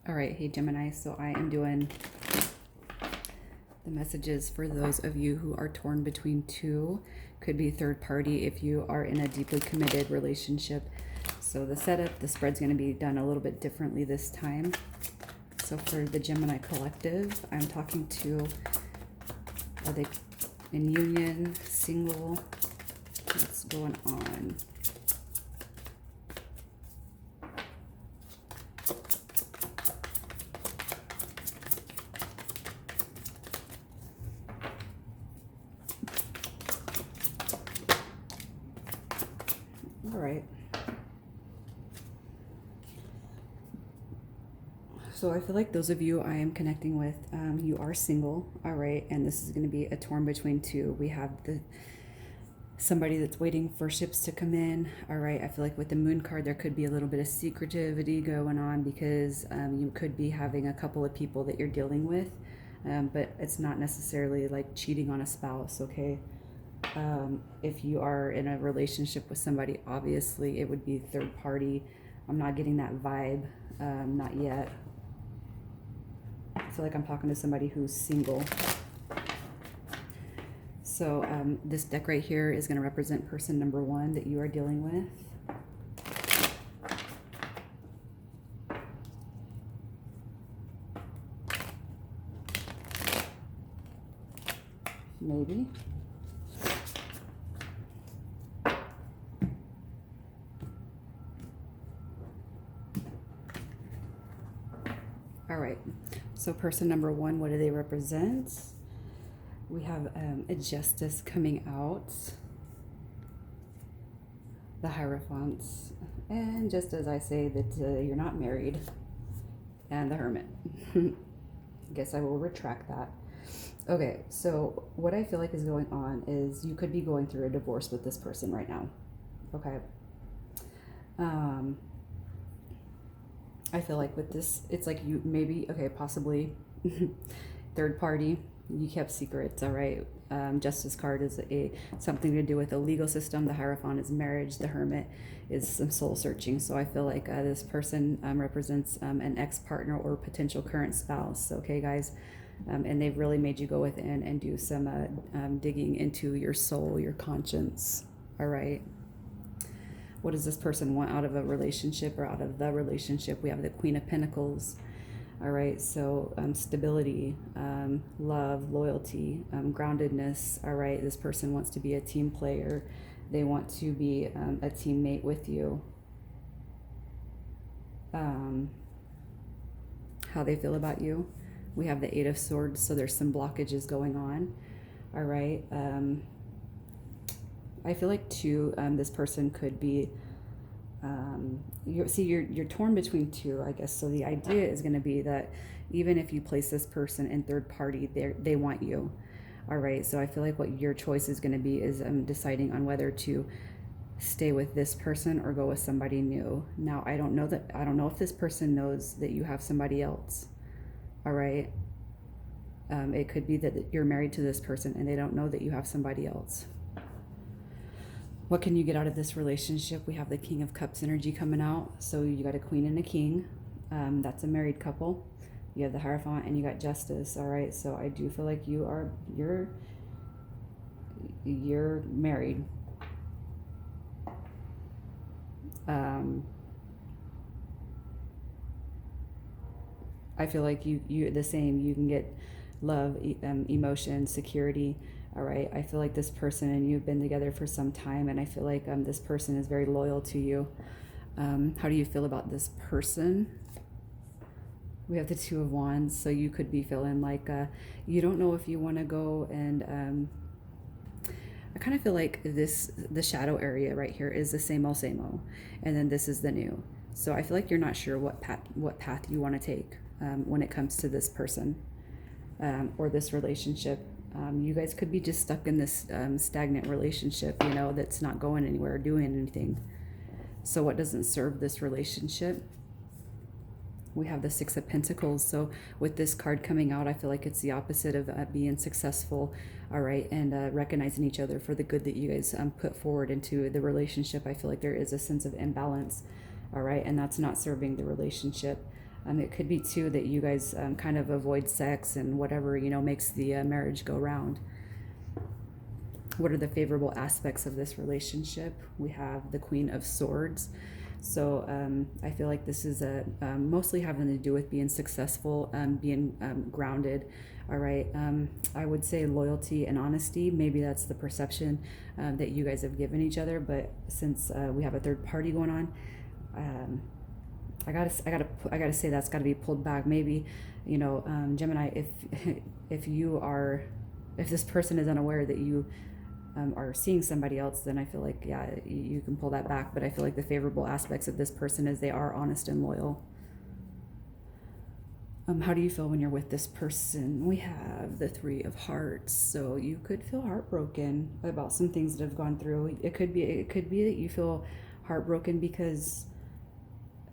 All right, hey Gemini, so I am doing the messages for those of you who are torn between two. Could be third party if you are in a deeply committed relationship. So the setup, the spread's going to be done a little bit differently this time. So for the Gemini collective, I'm talking to, are they in union, single? What's going on? All right. So I feel like those of you I am connecting with, you are single, all right, and this is going to be a torn between two. We have somebody that's waiting for ships to come in, all right. I feel like with the moon card, there could be a little bit of secretivity going on because you could be having a couple of people that you're dealing with, but it's not necessarily like cheating on a spouse, okay. If you are in a relationship with somebody, obviously it would be third party. I'm not getting that vibe, not yet. I feel like I'm talking to somebody who's single. So this deck right here is going to represent person number one that you are dealing with. Maybe. All right, so person number one, what do they represent? We have a justice coming out, the Hierophants, and just as I say that you're not married, and the Hermit. Guess I will retract that. Okay, so what I feel like is going on is you could be going through a divorce with this person right now. Okay. I feel like with this, it's like you maybe, okay, possibly third party, you kept secrets, all right. Justice card is something to do with the legal system. The Hierophant is marriage. The Hermit is some soul searching. So I feel like this person represents an ex-partner or potential current spouse. Okay, guys. And they've really made you go within and do some digging into your soul, your conscience. All right. What does this person want out of a relationship or out of the relationship? We have the Queen of Pentacles. All right, so stability, love, loyalty, groundedness. All right, this person wants to be a team player. They want to be a teammate with you. How they feel about you. We have the Eight of Swords, so there's some blockages going on. All right. I feel like too, this person could be, you're torn between two, I guess. So the idea is going to be that even if you place this person in third party, they want you. All right. So I feel like what your choice is going to be is deciding on whether to stay with this person or go with somebody new. Now, I don't know if this person knows that you have somebody else. All right. It could be that you're married to this person and they don't know that you have somebody else. What can you get out of this relationship? We have the King of Cups energy coming out. So you got a Queen and a King. That's a married couple. You have the Hierophant and you got Justice. All right. So I do feel like you're married. I feel like you the same. You can get love, emotion, security. All right. I feel like this person and you've been together for some time, and I feel like this person is very loyal to you. How do you feel about this person? We have the Two of Wands, so you could be feeling like you don't know if you want to go and I kind of feel like the shadow area right here is the same old, and then this is the new. So I feel like you're not sure what path you want to take when it comes to this person or this relationship. You guys could be just stuck in this stagnant relationship, that's not going anywhere or doing anything. So what doesn't serve this relationship? We have the Six of Pentacles. So with this card coming out, I feel like it's the opposite of being successful, all right, and recognizing each other for the good that you guys put forward into the relationship. I feel like there is a sense of imbalance, all right, and that's not serving the relationship. It could be too that you guys kind of avoid sex and whatever, makes the marriage go round. What are the favorable aspects of this relationship? We have the Queen of Swords. So I feel like this is mostly having to do with being successful, being grounded. All right. I would say loyalty and honesty. Maybe that's the perception that you guys have given each other. But since we have a third party going on, I gotta say that's got to be pulled back. Maybe, Gemini, if this person is unaware that you are seeing somebody else, then I feel like, yeah, you can pull that back. But I feel like the favorable aspects of this person is they are honest and loyal. How do you feel when you're with this person? We have the Three of Hearts. So you could feel heartbroken about some things that have gone through. It could be that you feel heartbroken because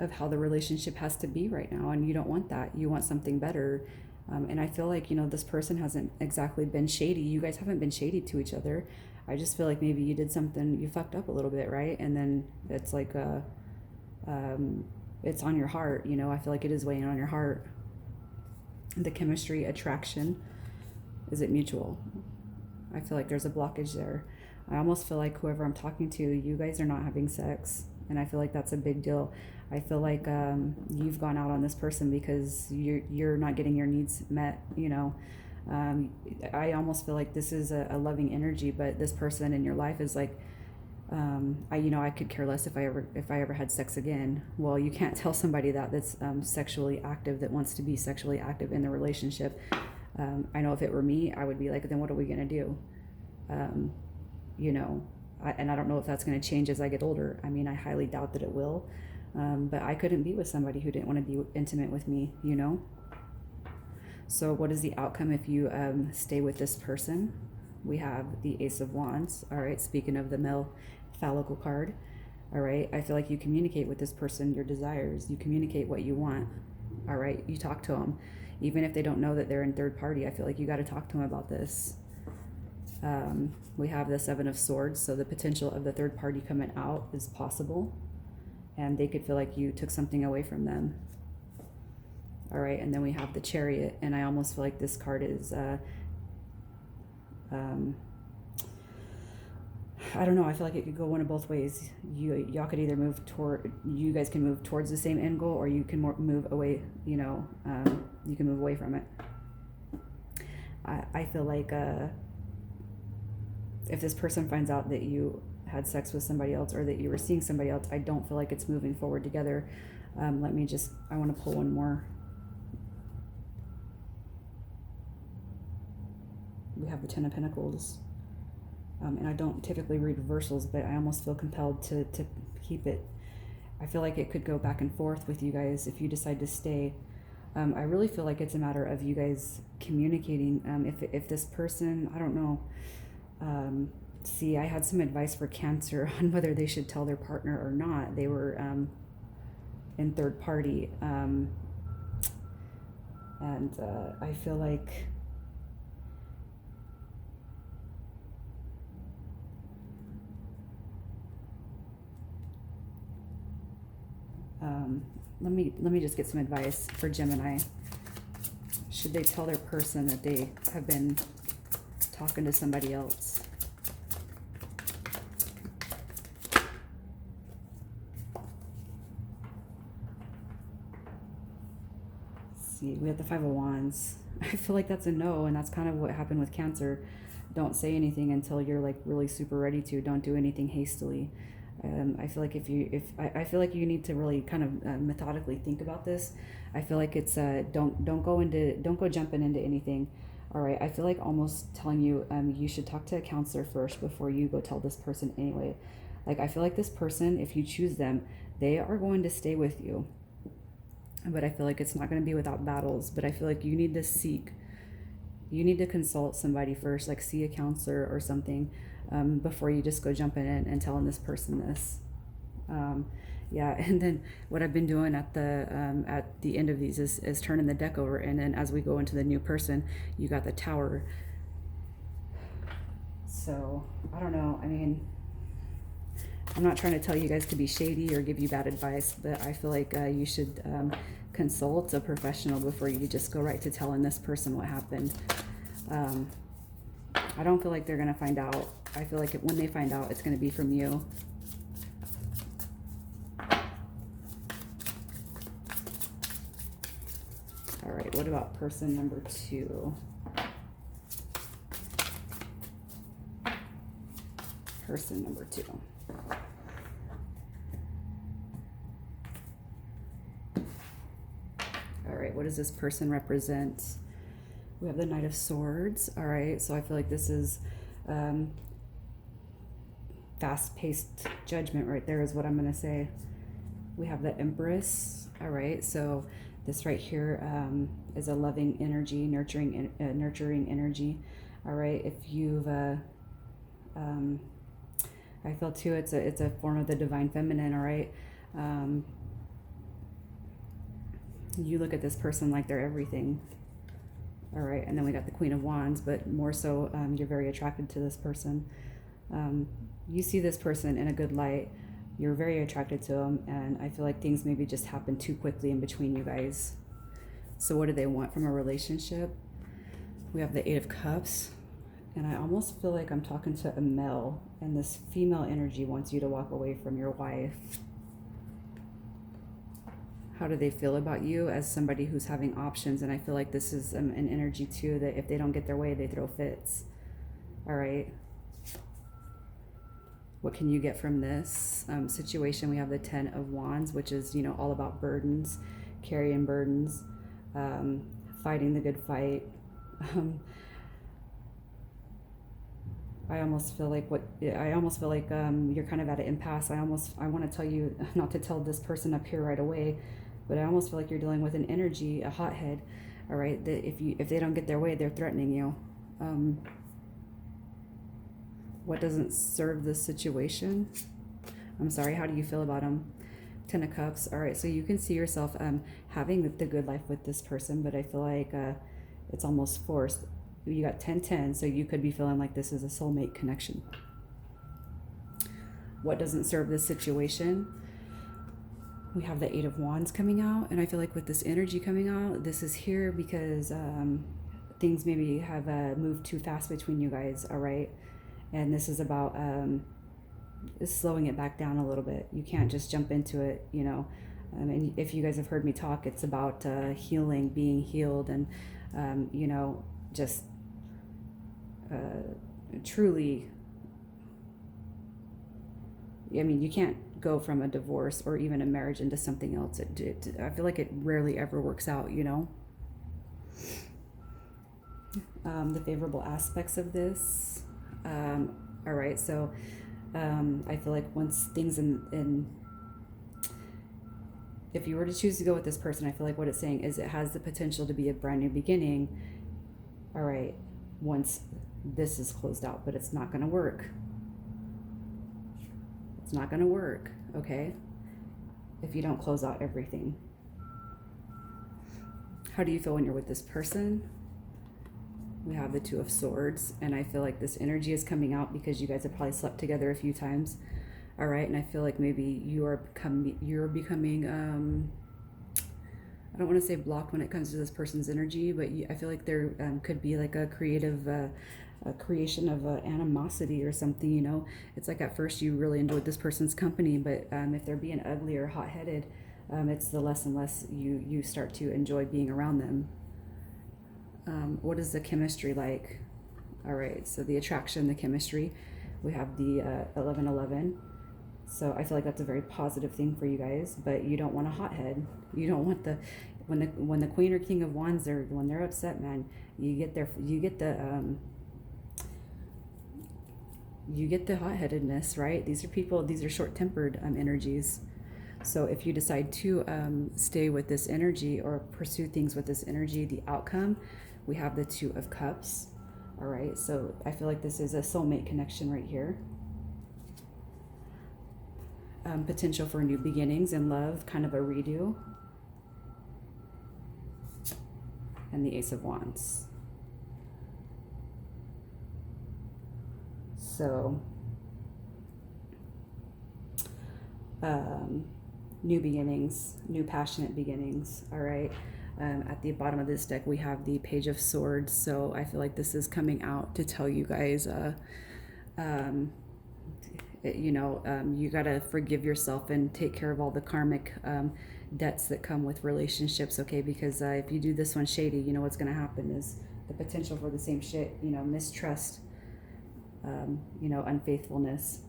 of how the relationship has to be right now, and you don't want that. You want something better. And I feel like, this person hasn't exactly been shady. You guys haven't been shady to each other. I just feel like maybe you did something, you fucked up a little bit, right? And then it's like it's on your heart. I feel like it is weighing on your heart. The chemistry, attraction, is it mutual? I feel like there's a blockage there. I almost feel like whoever I'm talking to, you guys are not having sex, and I feel like that's a big deal. I feel like you've gone out on this person because you're not getting your needs met. I almost feel like this is a loving energy, but this person in your life is like, I could care less if I ever had sex again. Well, you can't tell somebody that's sexually active, that wants to be sexually active in the relationship. I know if it were me, I would be like, then what are we gonna do? And I don't know if that's gonna change as I get older. I mean, I highly doubt that it will. But I couldn't be with somebody who didn't want to be intimate with me. So what is the outcome if you stay with this person? We have the Ace of Wands. All right, speaking of the male phallical card. All right, I feel like you communicate with this person your desires. You communicate what you want. All right, you talk to them. Even if they don't know that they're in third party, I feel like you got to talk to them about this. We have the Seven of Swords, so the potential of the third party coming out is possible. And they could feel like you took something away from them. All right, and then we have the Chariot, and I almost feel like this card is, I don't know, I feel like it could go one of both ways. Y'all could either you guys can move towards the same end goal, or you can move away, you can move away from it. I feel like if this person finds out that you had sex with somebody else or that you were seeing somebody else, I don't feel like it's moving forward together. I want to pull one more. We have the Ten of Pentacles. And I don't typically read reversals, but I almost feel compelled to keep it. I feel like it could go back and forth with you guys if you decide to stay. I really feel like it's a matter of you guys communicating. If this person, I don't know, see, I had some advice for Cancer on whether they should tell their partner or not. They were in third party. And I feel like let me just get some advice for Gemini. Should they tell their person that they have been talking to somebody else? See, we have the Five of Wands. I feel like that's a no, and that's kind of what happened with Cancer. Don't say anything until you're like really super ready to. Don't do anything hastily. I feel like I feel like you need to really kind of methodically think about this. I feel like it's don't go jumping into anything. All right, I feel like almost telling you you should talk to a counselor first before you go tell this person anyway. Like, I feel like this person, if you choose them, they are going to stay with you. But I feel like it's not going to be without battles. But I feel like you need to consult somebody first, like see a counselor or something, before you just go jumping in and telling this person this. Yeah, and then what I've been doing at the end of these is turning the deck over, and then as we go into the new person, you got the Tower. So I don't know. I mean, I'm not trying to tell you guys to be shady or give you bad advice, but I feel like you should consult a professional before you just go right to telling this person what happened. I don't feel like they're going to find out. I feel like when they find out, it's going to be from you. All right, what about person number 2? Person number 2. All right, what does this person represent? We have the Knight of Swords. All right, so I feel like this is fast-paced judgment right there is what I'm going to say. We have the Empress. All right, so this right here is a loving energy, nurturing energy. All right, if you've I feel too it's a form of the divine feminine. All right, you look at this person like they're everything. All right, and then we got the Queen of Wands, but more so you're very attracted to this person. You see this person in a good light. You're very attracted to them, and I feel like things maybe just happen too quickly in between you guys. So what do they want from a relationship? We have the Eight of Cups, and I almost feel like I'm talking to a male, and this female energy wants you to walk away from your wife. How do they feel about you as somebody who's having options? And I feel like this is an energy too, that if they don't get their way, they throw fits. All right. What can you get from this situation? We have the Ten of Wands, which is, you know, all about burdens, carrying burdens, fighting the good fight. I almost feel like you're kind of at an impasse. I want to tell you not to tell this person up here right away, but I almost feel like you're dealing with an energy, a hothead. All right, that if they don't get their way, they're threatening you. What doesn't serve this situation? I'm sorry, how do you feel about them? Ten of Cups. All right, so you can see yourself having the good life with this person, but I feel like it's almost forced. You got 10-10, so you could be feeling like this is a soulmate connection. What doesn't serve this situation? We have the Eight of Wands coming out, and I feel like with this energy coming out, this is here because things maybe have moved too fast between you guys, all right? And this is about slowing it back down a little bit. You can't just jump into it, you know. And if you guys have heard me talk, it's about healing, being healed, and, you know, just truly, I mean, you can't go from a divorce or even a marriage into something else. I feel like it rarely ever works out, you know. The favorable aspects of this. All right, so I feel like once things if you were to choose to go with this person, I feel like what it's saying is it has the potential to be a brand new beginning. All right, once this is closed out, but it's not going to work. It's not going to work, okay, if you don't close out everything. How do you feel when you're with this person? We have the Two of Swords, and I feel like this energy is coming out because you guys have probably slept together a few times. All right, and I feel like maybe you're becoming I don't want to say blocked when it comes to this person's energy, but I feel like there could be like a creative a creation of animosity or something, you know. It's like at first you really enjoyed this person's company, but if they're being ugly or hot-headed, it's the less and less you start to enjoy being around them. What is the chemistry like? All right, so the attraction, the chemistry. We have the 11-11. So I feel like that's a very positive thing for you guys, but you don't want a hothead. You don't want when the Queen or King of Wands when they're upset, man, you get the hot-headedness, right? These are short-tempered energies. So if you decide to stay with this energy or pursue things with this energy, the outcome, we have the Two of Cups. All right, so I feel like this is a soulmate connection right here. Potential for new beginnings in love, kind of a redo. And the Ace of Wands. So new beginnings, new passionate beginnings. All right. At the bottom of this deck, we have the Page of Swords. So I feel like this is coming out to tell you guys, you got to forgive yourself and take care of all the karmic debts that come with relationships, okay? Because if you do this one shady, you know what's going to happen is the potential for the same shit, mistrust, unfaithfulness.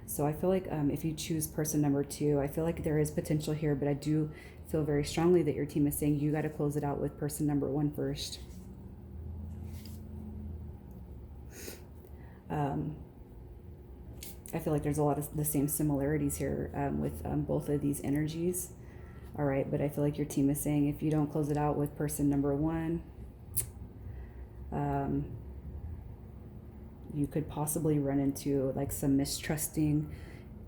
So I feel like if you choose person number 2, I feel like there is potential here, but I do feel very strongly that your team is saying you got to close it out with person number 1 first. I feel like there's a lot of the same similarities here with both of these energies. All right, but I feel like your team is saying if you don't close it out with person number 1, you could possibly run into like some mistrusting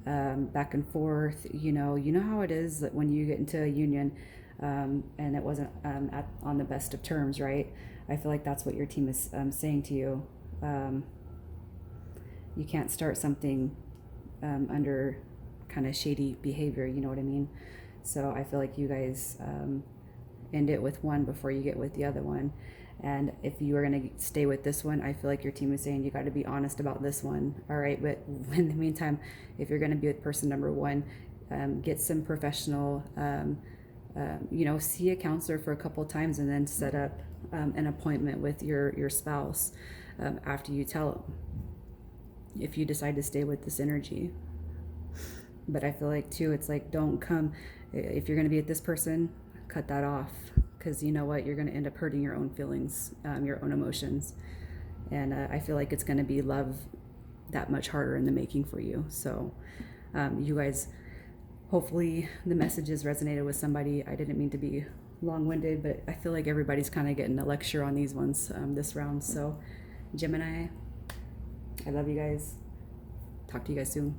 back and forth. You know how it is that when you get into a union and it wasn't on the best of terms, right? I feel like that's what your team is saying to you. You can't start something under kind of shady behavior, you know what I mean? So I feel like you guys end it with one before you get with the other one. And if you are going to stay with this one, I feel like your team is saying you got to be honest about this one. All right. But in the meantime, if you're going to be with person number 1, get some professional, see a counselor for a couple times and then set up an appointment with your spouse after you tell them, if you decide to stay with this energy. But I feel like too, it's like, don't come, if you're going to be with this person, cut that off, because you know what, you're going to end up hurting your own feelings, your own emotions. And I feel like it's going to be love that much harder in the making for you. So you guys, hopefully the messages resonated with somebody. I didn't mean to be long-winded, but I feel like everybody's kind of getting a lecture on these ones this round. So Gemini, I love you guys. Talk to you guys soon.